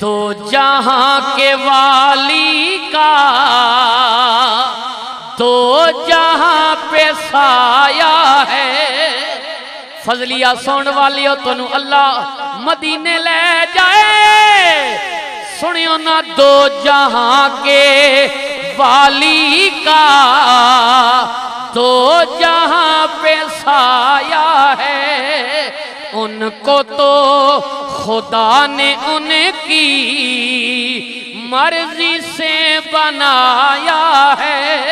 تو جہاں کے والی کا تو جہاں پہ سایہ ہے فضلیہ سون والی ہو تنو اللہ مدینے لے جائے سنیو نا دو جہاں کے والی کا تو جہاں پہ سایہ ہے ان کو تو خدا نے ان کی مرضی سے بنایا ہے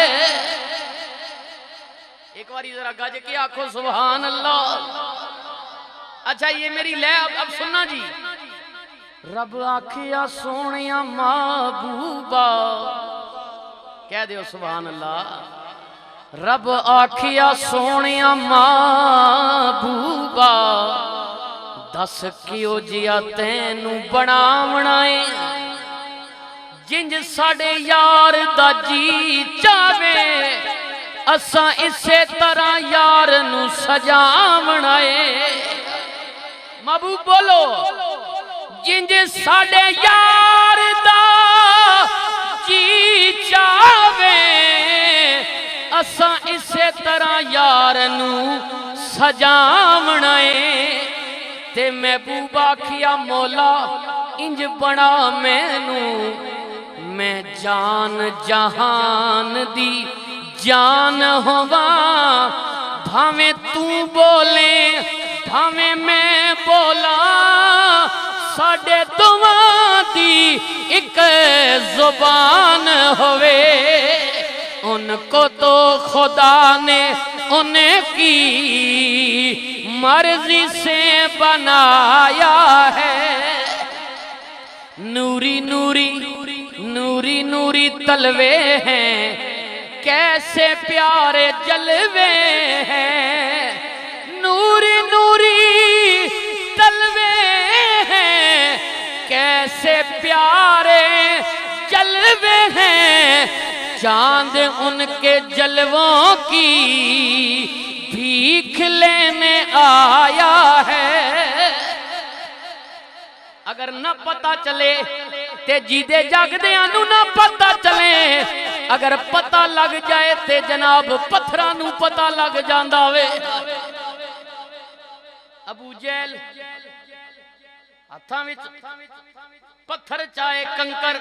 ایک باری ذرا گاجے کی آنکھوں سبحان اللہ اچھا یہ میری لے اب سننا جی رب آکھیا سونیا محبوبا کہہ دیو سبحان اللہ رب آکھیا سونیا محبوبا دس کیو جیا تینو بناونا جنج ساڑے یار دا جی چاوے اساں اسے طرح یار نو سجاونا محبوب بولو جنج ساڑے یار دا جی چاوے اساں اسے طرح یار نو سجاونا تے محبوب آکھیا مولا انج بنا مینوں میں جان جہان دی جان ہواں بھاویں تو بولے بھاویں میں بولا ساڑے دعاں دی ایک زبان ہوئے ان کو تو خدا نے ان کی مرضی سے بنایا ہے نوری نوری نوری نوری تلوے ہیں کیسے پیارے جلوے ہیں نوری نوری تلوے ہیں کیسے پیارے جلوے ہیں چاند ان کے جلووں کی بھیک لینے آیا ہے اگر نہ پتہ چلے تے جیدے جاگ دے آنو نہ پتہ چلے اگر پتہ لگ جائے تے جناب پتھرانو پتہ لگ جانداوے ابو جیل ہتھاں وچ پتھر چاہے کنکر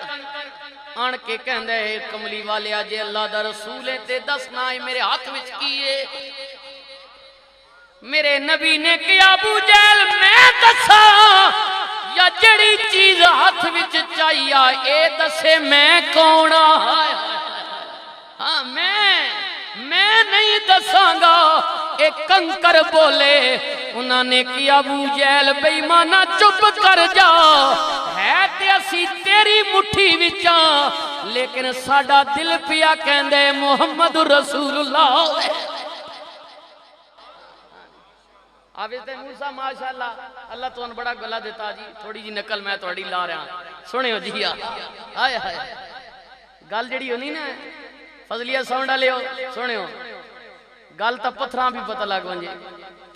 آن کے کہندے کملی والے آجے اللہ دا رسول ہے تے دسنا ہے میرے ہاتھ وچ کیے میرے نبی نے کیا ابو جیل میں دسا یا جڑی چیز ہاتھ وچ چاہیا اے دسے میں کونا ہاں میں نہیں دساں گا ایک کنکر بولے انہوں نے کیا ابو جیل بے ایمانہ چپ کر جا ہے تے اسی تیری مٹھی وچاں لیکن ساڑا دل پیا کہندے محمد رسول اللہ حافظ موسیٰ ماشاءاللہ اللہ تو ان بڑا گلہ دیتا جی تھوڑی جی نکل میں توڑی لا رہا سنے ہو جی آئے آئے گال جڑی ہونی نا فضلیہ ساؤنڈا لے ہو سنے ہو گال تا پتھران بھی پتہ لگ ونجے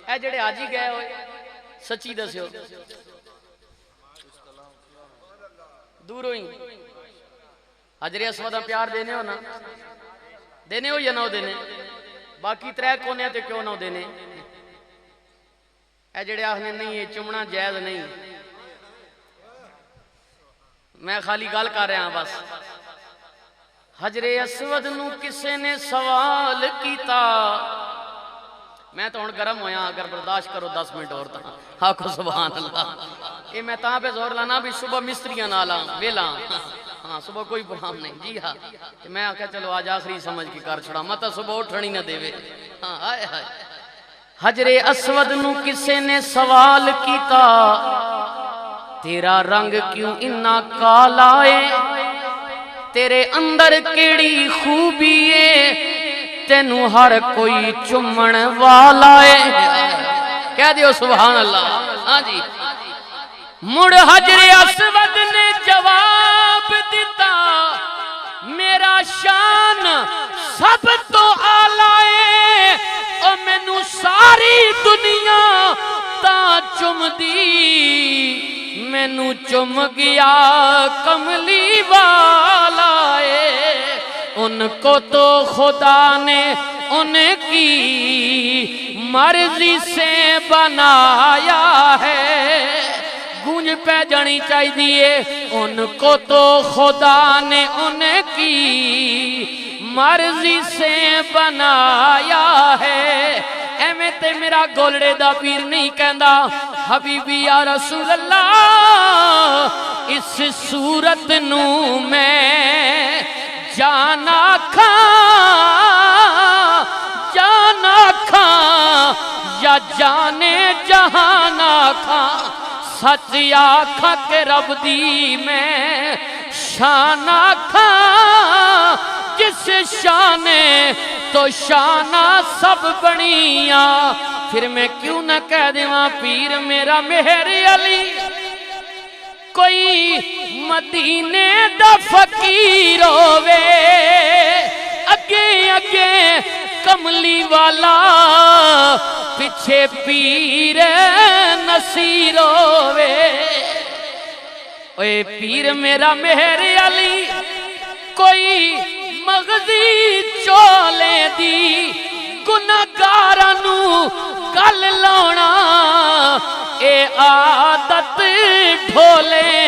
اے جڑے آجی گئے ہوئے سچی دسے ہو دور ہوئی حجر اسودہ پیار دینے ہو نا دینے ہو یا نہ ہو دینے باقی ترے کونے تے کیوں نہ ہو دینے اے جڑے آخنے نہیں ہے چمنا جائز نہیں میں خالی گال کر رہا ہوں بس حجر اسود نو کسے نے سوال کیتا میں تو ان گرم ہویا اگر برداشت کرو 10 منٹ اور تھا آکھو سبحان اللہ یہ میں تاں پہ زور لانا بھی صبح مستریاں نالا ویلا ہاں صبح کوئی پرام نہیں جی ہاں میں آکھا چلو آج آخری سمجھ کی کار چھڑا مطا صبح اٹھنی نہ دے وے ہاں آئے آئے حجر اسود نو کسے نے سوال کیتا تیرا رنگ کیوں اتنا کالا ہے تیرے اندر کیڑی خوبی ہے تینو ہر کوئی چمن والا ہے کہہ دیو سبحان اللہ ہاں جی مڑ حجر اسود نے جواب دیتا میرا شان سب تو آلہ ہے اور مینو ساری دنیا تا چم دی مینو چم گیا کملی والا ہے، ان کو تو خدا نے ان کی مرضی سے بنایا ہے۔ گونج پہ جانی چاہیے، ان کو تو خدا نے ان کی مرضی سے بنایا ہے۔ اے میں تے میرا گولڑے دا پیر نہیں کہندا، حبیبی یا رسول اللہ اس صورت نو میں جانا کھاں یا جانے جہانا کھاں، سچ آکھاں کہ رب دی میں شانہ کھاں، جس شانے تو شانہ سب بنیاں۔ پھر میں کیوں نہ کہہ دیواں پیر میرا مہر علی، کوئی مدینے دا فقیر ہووے، اگے اگے کملی والا پیچھے پیر نصیر ہووے۔ اے پیر میرا مہر علی، کوئی مغزی چولے دی گناہگارانو گل لاؤنا، اے عادت ڈھولے